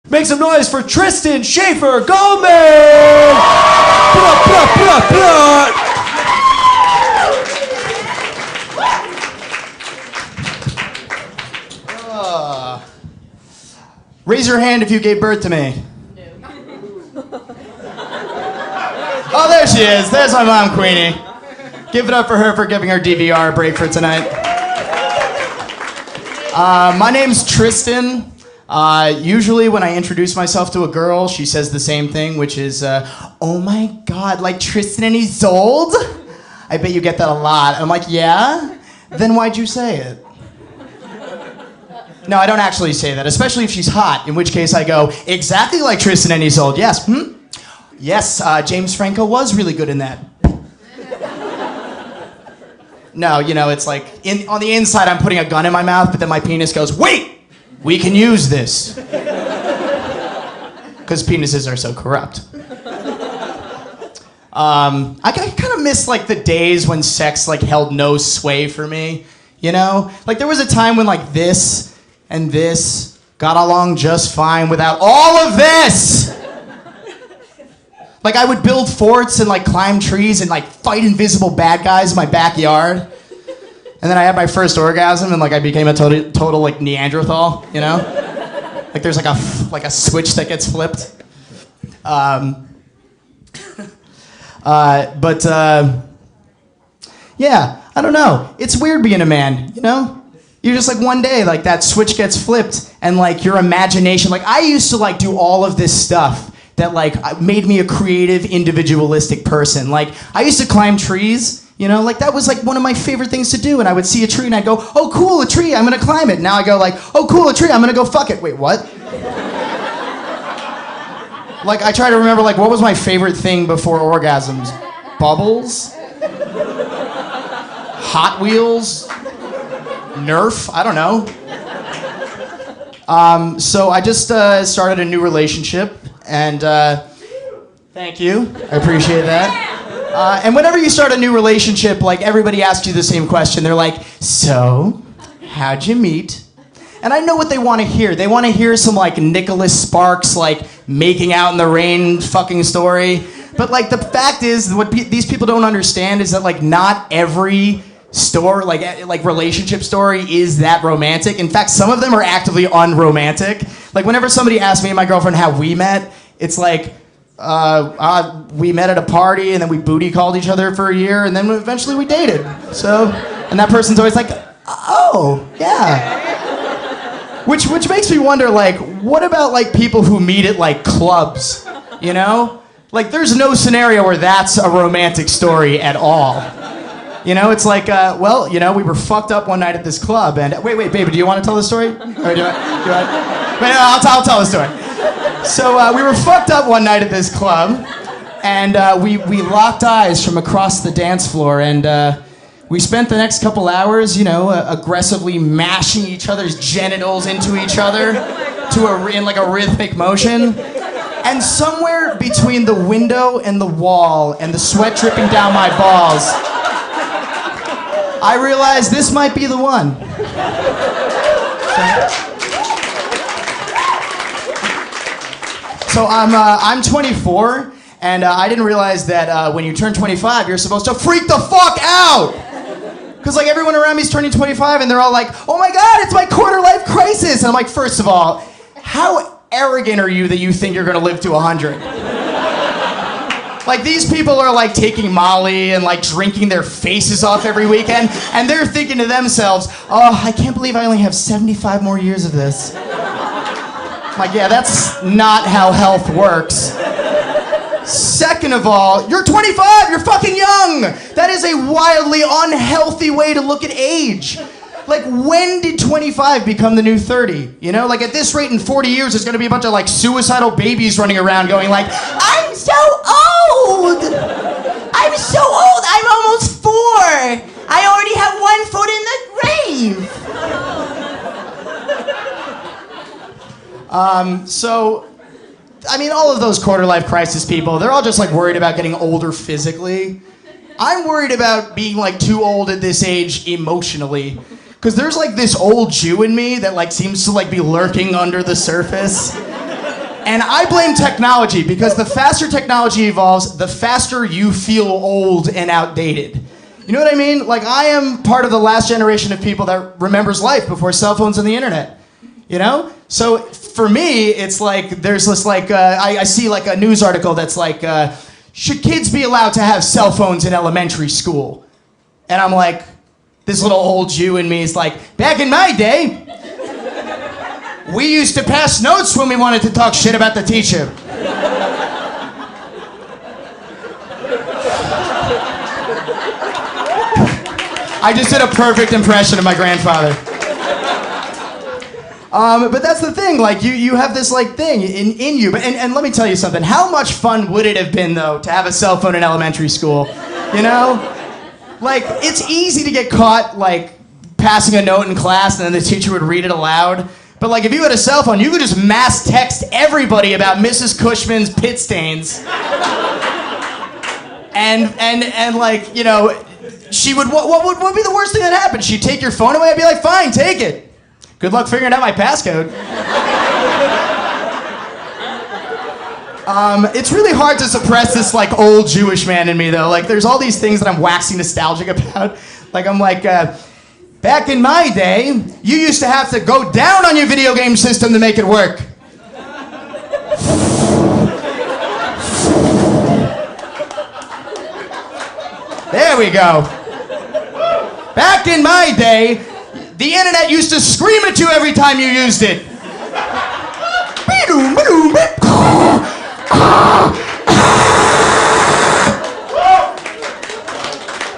Make some noise for Tristan Schaefer Gomez! Blah, blah, blah, blah. Raise your hand if you gave birth to me. Oh, there she is. There's my mom, Queenie. Give it up for her for giving her DVR a break for tonight. My name's Tristan. Usually when I introduce myself to a girl, she says the same thing, which is, oh my God, like Tristan and he's old? I bet you get that a lot. I'm like, yeah? Then why'd you say it? No, I don't actually say that, especially if she's hot, in which case I go, exactly like Tristan and he's old, yes. Yes, James Franco was really good in that. No, you know, it's like, on the inside I'm putting a gun in my mouth, but then my penis goes, wait, we can use this. Because penises are so corrupt. I kind of miss like the days when sex like held no sway for me, you know? Like there was a time when like this and this got along just fine without all of this. Like I would build forts and like climb trees and like fight invisible bad guys in my backyard. And then I had my first orgasm and like I became a total like Neanderthal, you know? Like there's like a switch that gets flipped. Yeah, I don't know. It's weird being a man, you know? You're just like one day, like that switch gets flipped and like your imagination, like I used to like do all of this stuff that like made me a creative, individualistic person. Like I used to climb trees, you know, like that was like one of my favorite things to do. And I would see a tree and I'd go, oh cool, a tree, I'm gonna climb it. Now I go like, oh cool, a tree, I'm gonna go fuck it. Wait, what? Like I try to remember like what was my favorite thing before orgasms? Bubbles? Hot Wheels? Nerf? I don't know. So I just started a new relationship, and thank you. I appreciate that. And whenever you start a new relationship, like everybody asks you the same question. They're like, so, how'd you meet? And I know what they want to hear. They want to hear some like Nicholas Sparks, like making out in the rain fucking story. But like the fact is, what these people don't understand is that like not every story, like relationship story is that romantic. In fact, some of them are actively unromantic. Like whenever somebody asks me and my girlfriend how we met, it's like we met at a party and then we booty called each other for a year and then eventually we dated. So, and that person's always like, oh, yeah. Which makes me wonder, like, what about like people who meet at like clubs, you know? Like there's no scenario where that's a romantic story at all. You know, it's like, well, you know, we were fucked up one night at this club, and wait, baby, do you want to tell the story? Or do you want? Wait, no, I'll tell the story. So we were fucked up one night at this club, and we locked eyes from across the dance floor, and we spent the next couple hours, you know, aggressively mashing each other's genitals into each other in like a rhythmic motion. And somewhere between the window and the wall and the sweat dripping down my balls, I realized this might be the one. So I'm 24, and I didn't realize that when you turn 25, you're supposed to freak the fuck out. Because like everyone around me is turning 25, and they're all like, oh my God, it's my quarter life crisis. And I'm like, first of all, how arrogant are you that you think you're gonna live to 100? Like these people are like taking Molly and like drinking their faces off every weekend, and they're thinking to themselves, oh, I can't believe I only have 75 more years of this. I'm like, yeah, that's not how health works. Second of all, you're 25, you're fucking young. That is a wildly unhealthy way to look at age. Like, when did 25 become the new 30? You know, like at this rate in 40 years, there's gonna be a bunch of like suicidal babies running around going like, I'm so old! I'm so old, I'm almost 4! I already have 1 foot in the grave! So, I mean, all of those quarter life crisis people, they're all just like worried about getting older physically. I'm worried about being like too old at this age emotionally. Because there's like this old Jew in me that like seems to like be lurking under the surface. And I blame technology because the faster technology evolves, the faster you feel old and outdated. You know what I mean? Like, I am part of the last generation of people that remembers life before cell phones and the internet. You know? So for me, it's like, there's this like, I see like a news article that's like, should kids be allowed to have cell phones in elementary school? And I'm like, this little old Jew in me is like, back in my day, we used to pass notes when we wanted to talk shit about the teacher. I just did a perfect impression of my grandfather. But that's the thing, like, you have this, like, thing in you. And let me tell you something. How much fun would it have been, though, to have a cell phone in elementary school? You know? Like, it's easy to get caught, like, passing a note in class and then the teacher would read it aloud. But, like, if you had a cell phone, you could just mass text everybody about Mrs. Cushman's pit stains. And like, you know, she would, what would be the worst thing that happened? She'd take your phone away? I'd be like, fine, take it. Good luck figuring out my passcode. It's really hard to suppress this, like, old Jewish man in me, though. Like, there's all these things that I'm waxing nostalgic about. Like, I'm like, back in my day, you used to have to go down on your video game system to make it work. There we go. Back in my day, the internet used to scream at you every time you used it.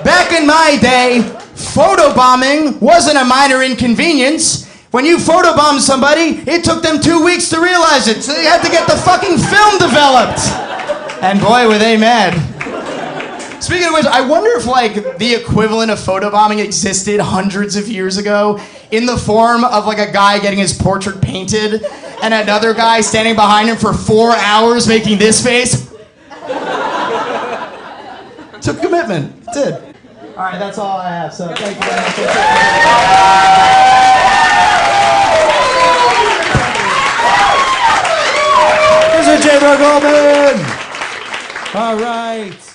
Back in my day, photobombing wasn't a minor inconvenience. When you photobombed somebody, it took them 2 weeks to realize it, so they had to get the fucking film developed. And boy, were they mad. Speaking of which, I wonder if, like, the equivalent of photobombing existed hundreds of years ago in the form of, like, a guy getting his portrait painted and another guy standing behind him for 4 hours making this face. Took commitment. It did. All right, that's all I have, so thank you very much. Mr. J. Goldman. All right.